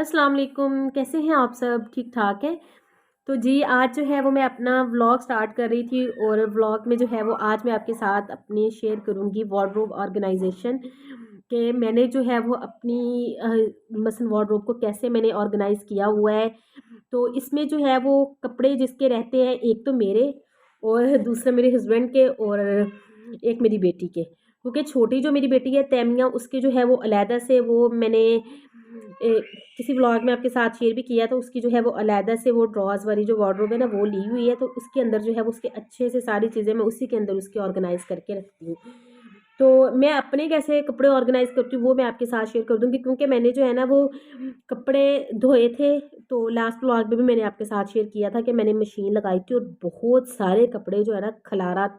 अस्सलाम वालेकुम, कैसे हैं आप सब? ठीक ठाक हैं? तो जी आज जो है वो मैं अपना व्लॉग स्टार्ट कर रही थी और व्लॉग में जो है वो आज मैं आपके साथ अपने शेयर करूँगी वार्डरोब ऑर्गेनाइजेशन कि मैंने जो है वो अपनी मसलन वार्डरोब को कैसे मैंने ऑर्गेनाइज़ किया हुआ है। तो इसमें जो है वो कपड़े जिसके रहते हैं, एक तो मेरे और दूसरा मेरे हस्बैंड के और एक मेरी बेटी के। क्योंकि छोटी जो मेरी बेटी है तैमिया, उसके जो है वो अलहदा से वो मैंने किसी व्लॉग में आपके साथ शेयर भी किया, तो उसकी जो है वो अलहदा से वो ड्रॉज़ वाली जो वार्डरोब है ना वो ली हुई है, तो उसके अंदर जो है वो उसके अच्छे से सारी चीज़ें मैं उसी के अंदर उसकी ऑर्गेनाइज़ करके रखती हूँ। तो मैं अपने कैसे कपड़े ऑर्गेनाइज़ करती हूँ वो मैं आपके साथ शेयर कर दूँगी, क्योंकि मैंने जो है ना वो कपड़े धोए थे। तो लास्ट व्लॉग में भी मैंने आपके साथ शेयर किया था कि मैंने मशीन लगाई थी और बहुत सारे कपड़े जो है ना खलारा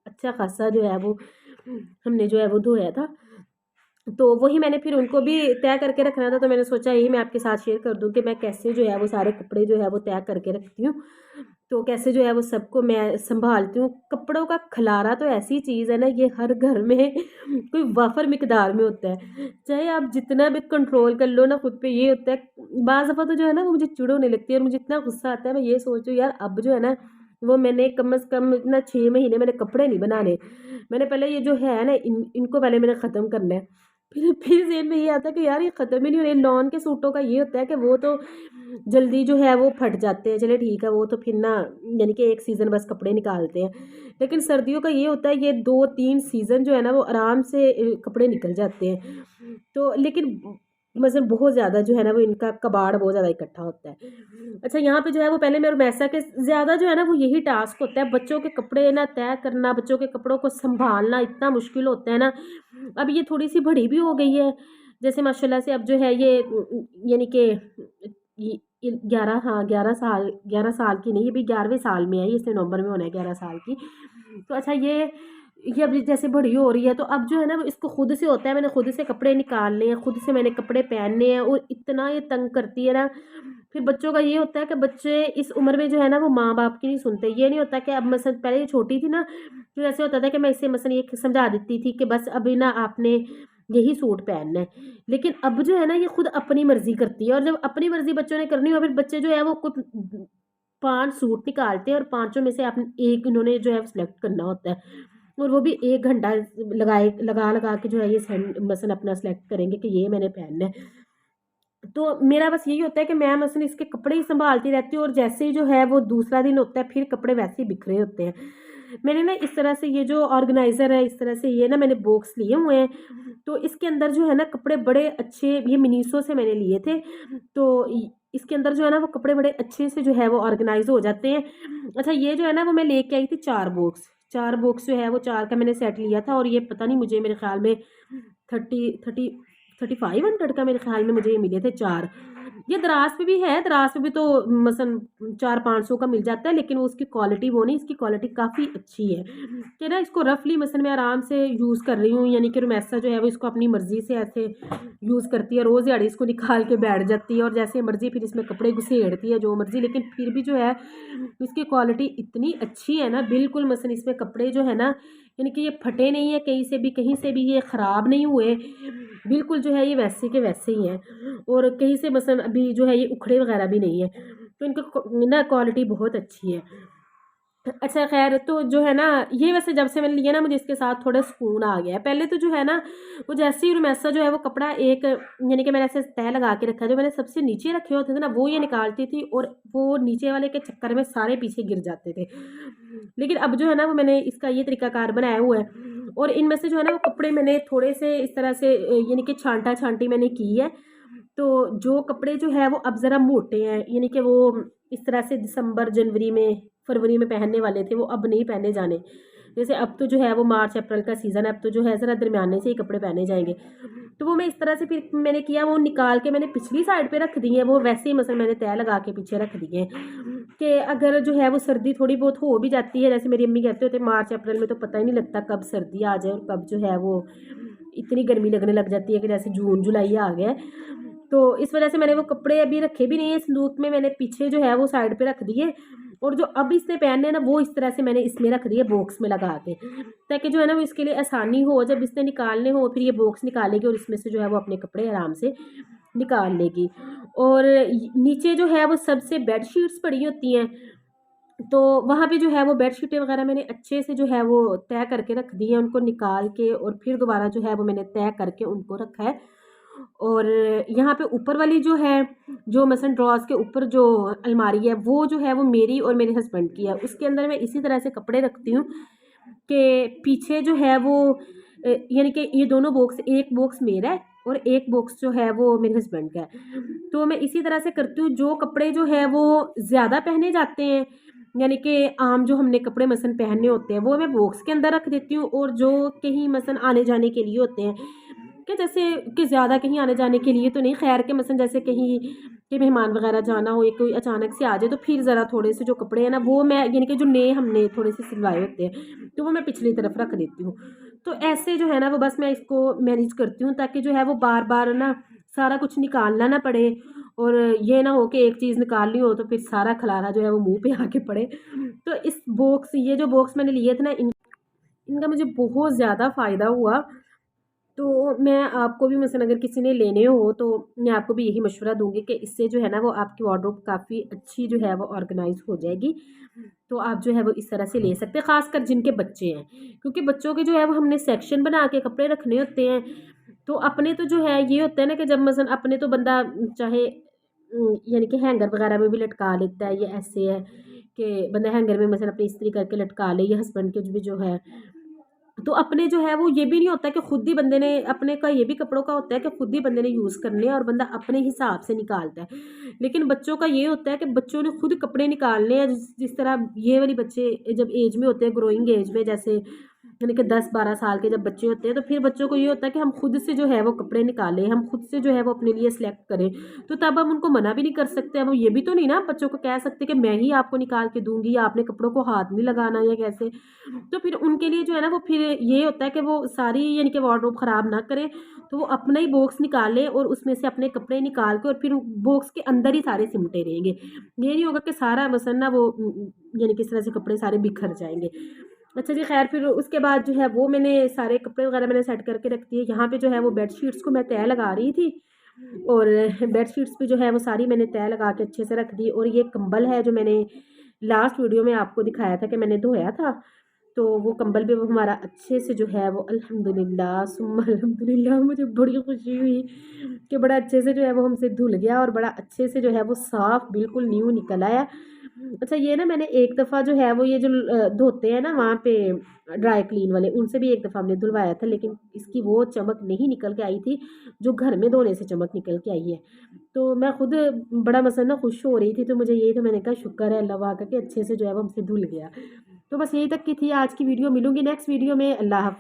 अच्छा खासा जो है वो हमने जो है वो धोया था। तो वही मैंने फिर उनको भी तय करके रखना था, तो मैंने सोचा यही मैं आपके साथ शेयर कर दूँ कि मैं कैसे जो है वो सारे कपड़े जो है वो तय करके रखती हूँ। तो कैसे जो है वो सबको मैं सँभालती हूँ। कपड़ों का खलारा तो ऐसी चीज़ है ना, ये हर घर में कोई वाफ़र मिक़दार में होता है। चाहे आप जितना भी कंट्रोल कर लो ना खुद पे, ये होता है बाज़ दफ़ा तो जो है ना वो मुझे चिढ़ होने लगती है और मुझे इतना गुस्सा आता है, मैं ये सोचती हूँ यार अब जो है ना वो मैंने कम से कम ना 6 महीने मैंने कपड़े नहीं बनाने। मैंने पहले ये जो है ना इनको पहले मैंने ख़त्म करना है। फिर ज़हन में ये आता है कि यार ये ख़त्म ही नहीं हो रहे। लॉन के सूटों का ये होता है कि वो तो जल्दी जो है वो फट जाते हैं, चलिए ठीक है वो तो फिर ना यानी कि एक सीज़न बस कपड़े निकालते हैं। लेकिन सर्दियों का ये होता है, ये 2-3 सीज़न जो है ना वो आराम से कपड़े निकल जाते हैं। तो लेकिन मतलब बहुत ज़्यादा जो है ना वो इनका कबाड़ बहुत ज़्यादा इकट्ठा होता है। अच्छा, यहाँ पे जो है वो पहले मेरे मैसा के ज़्यादा जो है ना वो यही टास्क होता है, बच्चों के कपड़े ना तय करना, बच्चों के कपड़ों को सँभालना इतना मुश्किल होता है ना। अब ये थोड़ी-सी बड़ी भी हो गई है, जैसे माशाल्लाह से अब जो है ये यानी कि ये 11, हाँ 11 साल की नहीं, ये भी 11वें साल में है, ये इस नवंबर में होना है 11 साल की। तो अच्छा ये अभी जैसे बड़ी हो रही है तो अब जो है ना वो इसको खुद से होता है, मैंने खुद से कपड़े निकालने हैं, खुद से मैंने कपड़े पहनने हैं और इतना ये तंग करती है ना। फिर बच्चों का ये होता है कि बच्चे इस उम्र में जो है ना वो माँ-बाप की नहीं सुनते। ये नहीं होता कि अब मसलन पहले ये छोटी थी ना, तो ऐसे होता था कि मैं इसे मसलन ये समझा देती थी कि बस अभी ना आपने यही सूट पहनना है। लेकिन अब जो है ना ये खुद अपनी मर्ज़ी करती है और जब अपनी मर्ज़ी बच्चों ने करनी हो, फिर बच्चे जो है वो कुछ 5 सूट निकालते हैं और पाँचों में से आपने एक इन्होंने जो है सिलेक्ट करना होता है। और वो भी 1 घंटा लगा के जो है ये मसलन अपना सिलेक्ट करेंगे कि ये मैंने पहनना है। तो मेरा बस यही होता है कि मैं मसलन इसके कपड़े ही सँभालती रहती हूँ और जैसे ही जो है वो दूसरा दिन होता है फिर कपड़े वैसे ही बिखरे होते हैं। मैंने ना इस तरह से ये जो ऑर्गेनाइज़र है, इस तरह से ये ना मैंने बॉक्स लिए हुए हैं। तो इसके अंदर जो है ना कपड़े बड़े अच्छे, ये मिनीसो से मैंने लिए थे। तो इसके अंदर जो है ना वो कपड़े बड़े अच्छे से जो है वो ऑर्गेनाइज़ हो जाते हैं। अच्छा, ये जो है ना वो मैं लेके आई थी 4 बॉक्स। 4 बॉक्स जो है वो 4 का मैंने सेट लिया था और ये पता नहीं मुझे मेरे ख़्याल में 30 3500 का मेरे ख़्याल में मुझे ये मिले थे 4। ये दराज़ पे भी है, दराज़ पे भी तो मसलन 400-500 का मिल जाता है, लेकिन वो उसकी क्वालिटी वो नहीं, इसकी क्वालिटी काफ़ी अच्छी है। कि ना इसको रफ़ली मसलन मैं आराम से यूज़ कर रही हूँ, यानी कि रुमैसा जो है वो इसको अपनी मर्ज़ी से ऐसे यूज़ करती है, रोज़ दिहाड़ी इसको निकाल के बैठ जाती है और जैसे मर्ज़ी फिर इसमें कपड़े घुसेड़ती है जो मर्ज़ी। लेकिन फिर भी जो है इसकी क्वालिटी इतनी अच्छी है ना, बिल्कुल मसलन इसमें कपड़े जो है ना यानी कि ये फटे नहीं है कहीं से भी ये ख़राब नहीं हुए, बिल्कुल जो है ये वैसे के वैसे ही हैं और कहीं से मसलन अभी जो है ये उखड़े वगैरह भी नहीं है। तो इनका ना क्वालिटी बहुत अच्छी है। अच्छा ख़ैर, तो जो है ना ये वैसे जब से मैंने लिया ना मुझे इसके साथ थोड़ा सुकून आ गया है। पहले तो जो है ना वो जैसे ही रुमैसा जो है वो कपड़ा एक यानी कि मैंने ऐसे तह लगा के रखा है, जो मैंने सबसे नीचे रखे होते थे ना वो ये निकालती थी और वो नीचे वाले के चक्कर में सारे पीछे गिर जाते थे। लेकिन अब जो है ना वो मैंने इसका ये तरीकाकार बनाया हुआ है और इनमें से जो है ना वो कपड़े मैंने थोड़े से इस तरह से यानी कि छांटा-छांटी मैंने की है। तो जो कपड़े जो है वो अब ज़रा मोटे हैं, यानी कि वो इस तरह से दिसंबर, जनवरी में, फरवरी में पहनने वाले थे, वो अब नहीं पहने जाने। जैसे अब तो जो है वो मार्च अप्रैल का सीज़न है, अब तो जो है ज़रा दरमियाने से ही कपड़े पहने जाएँगे। तो वो मैं इस तरह से फिर मैंने किया, वो निकाल के मैंने पिछली साइड पे रख दिए हैं, वो वैसे ही मसलन मैंने तह लगा के पीछे रख दिए हैं कि अगर जो है वो सर्दी थोड़ी बहुत हो भी जाती है, जैसे मेरी अम्मी कहते होते मार्च अप्रैल में तो पता ही नहीं लगता कब सर्दी आ जाए और कब जो है वो इतनी गर्मी लगने लग जाती है कि जैसे जून जुलाई आ गया है। तो इस वजह से मैंने वो कपड़े अभी रखे भी नहीं है संदूक में, मैंने पीछे जो है वो साइड पे रख दिए और जो अब इसने पहनने हैं ना वो इस तरह से मैंने इसमें रख दिए बॉक्स में लगा के, ताकि जो है ना वो इसके लिए आसानी हो, जब इसने निकालने हो फिर ये बॉक्स निकालेगी और इसमें से जो है वो अपने कपड़े आराम से निकाल लेगी। और नीचे जो है वो सबसे बेडशीट्स पड़ी होती हैं, तो वहाँ पे जो है वो बेडशीटें वगैरह मैंने अच्छे से जो है वो तय करके रख दी हैं, उनको निकाल के और फिर दोबारा जो है वो मैंने तय करके उनको रखा है। और यहाँ पे ऊपर वाली जो है, जो मसलन ड्रॉर्स के ऊपर जो अलमारी है, वो जो है वो मेरी और मेरे हस्बैंड की है। उसके अंदर मैं इसी तरह से कपड़े रखती हूँ कि पीछे जो है वो यानी कि ये दोनों बॉक्स, एक बॉक्स मेरा है और एक बॉक्स जो है वो मेरे हस्बैंड का है। तो मैं इसी तरह से करती हूँ, जो कपड़े जो है वो ज़्यादा पहने जाते हैं, यानी कि आम जो हमने कपड़े मसलन पहनने होते हैं, वो मैं बॉक्स के अंदर रख देती हूँ। और जो कहीं मसलन आने जाने के लिए होते हैं, कि जैसे कि ज़्यादा कहीं आने जाने के लिए तो नहीं, खैर के मसलन जैसे कहीं कि मेहमान वगैरह जाना हो या कोई अचानक से आ जाए, तो फिर ज़रा थोड़े से जो कपड़े हैं ना, वो मैं यानी कि जो नए हमने थोड़े से सिलवाए होते हैं, तो वो मैं पिछली तरफ रख देती हूँ। तो ऐसे जो है ना वो बस मैं इसको मैनेज करती हूँ, ताकि जो है वो बार बार ना सारा कुछ निकालना ना पड़े, और ये ना हो कि एक चीज़ निकालनी हो तो फिर सारा खलारा जो है वो मुंह पे आके पड़े। तो इस बॉक्स, ये जो बॉक्स मैंने लिए थे ना, इनका मुझे बहुत ज़्यादा फ़ायदा हुआ। तो मैं आपको भी मसलन अगर किसी ने लेने हो तो मैं आपको भी यही मशवरा दूँगी कि इससे जो है ना वो आपकी वार्डरोब काफ़ी अच्छी जो है वो ऑर्गेनाइज़ हो जाएगी। तो आप जो है वो इस तरह से ले सकते हैं, ख़ासकर जिनके बच्चे हैं। क्योंकि बच्चों के जो है वो हमने सेक्शन बना के कपड़े रखने होते हैं। तो अपने तो जो है ये होता है ना कि जब मसलन अपने तो बंदा चाहे यानी कि हैंगर वगैरह में भी लटका लेता है, ये ऐसे है कि बंदा हैंगर में मसलन अपनी इस्त्री करके लटका ले, या हस्बैंड के भी जो है। तो अपने जो है वो ये भी नहीं होता कि खुद ही बंदे ने अपने का, ये भी कपड़ों का होता है कि खुद ही बंदे ने यूज़ करने हैं और बंदा अपने हिसाब से निकालता है। लेकिन बच्चों का ये होता है कि बच्चों ने खुद कपड़े निकालने हैं, जिस जिस तरह ये वाली बच्चे जब एज में होते हैं, ग्रोइंग एज में, जैसे यानी कि 10-12 साल के जब बच्चे होते हैं, तो फिर बच्चों को ये होता है कि हम खुद से जो है वो कपड़े निकालें, हम खुद से जो है वो अपने लिए सिलेक्ट करें। तो तब हम उनको मना भी नहीं कर सकते, हम ये भी तो नहीं ना बच्चों को कह सकते कि मैं ही आपको निकाल के दूँगी या आपने कपड़ों को हाथ नहीं लगाना या कैसे। तो फिर उनके लिए जो है ना वो फिर ये होता है कि वो सारी यानी कि वार्डरोब ख़राब ना करें, तो वो अपना ही बॉक्स निकालें और उसमें से अपने कपड़े निकाल के और फिर बॉक्स के अंदर ही सारे सिमटे रहेंगे। ये नहीं होगा कि सारा मसलन ना वो यानी कि इस तरह से कपड़े सारे बिखर जाएँगे। अच्छा जी, ख़ैर फिर उसके बाद जो है वो मैंने सारे कपड़े वग़ैरह मैंने सेट करके रख दिए। यहाँ पे जो है वो बेडशीट्स को मैं तह लगा रही थी, और बेडशीट्स भी जो है वो सारी मैंने तह लगा के अच्छे से रख दी। और ये कंबल है जो मैंने लास्ट वीडियो में आपको दिखाया था कि मैंने धोया था, तो वो कंबल भी वो हमारा अच्छे से जो है वो अल्हम्दुलिल्लाह सुम्मा अल्हम्दुलिल्लाह, मुझे बड़ी खुशी हुई कि बड़ा अच्छे से जो है वो हमसे धुल गया और बड़ा अच्छे से जो है वो साफ़ बिल्कुल न्यू निकल आया। अच्छा, ये ना मैंने एक दफ़ा जो है वो ये जो धोते हैं ना वहाँ पे ड्राई क्लीन वाले, उनसे भी एक दफ़ा हमने धुलवाया था, लेकिन इसकी वो चमक नहीं निकल के आई थी जो घर में धोने से चमक निकल के आई है। तो मैं खुद बड़ा मसलन ना खुश हो रही थी, तो मुझे यही, तो मैंने कहा शुक्र है अल्लाह पाक का कि अच्छे से जो है वो हमसे धुल गया। तो बस यही तक की थी आज की वीडियो। मिलूँगी नेक्स्ट वीडियो में। अल्लाह हाफ़िज़।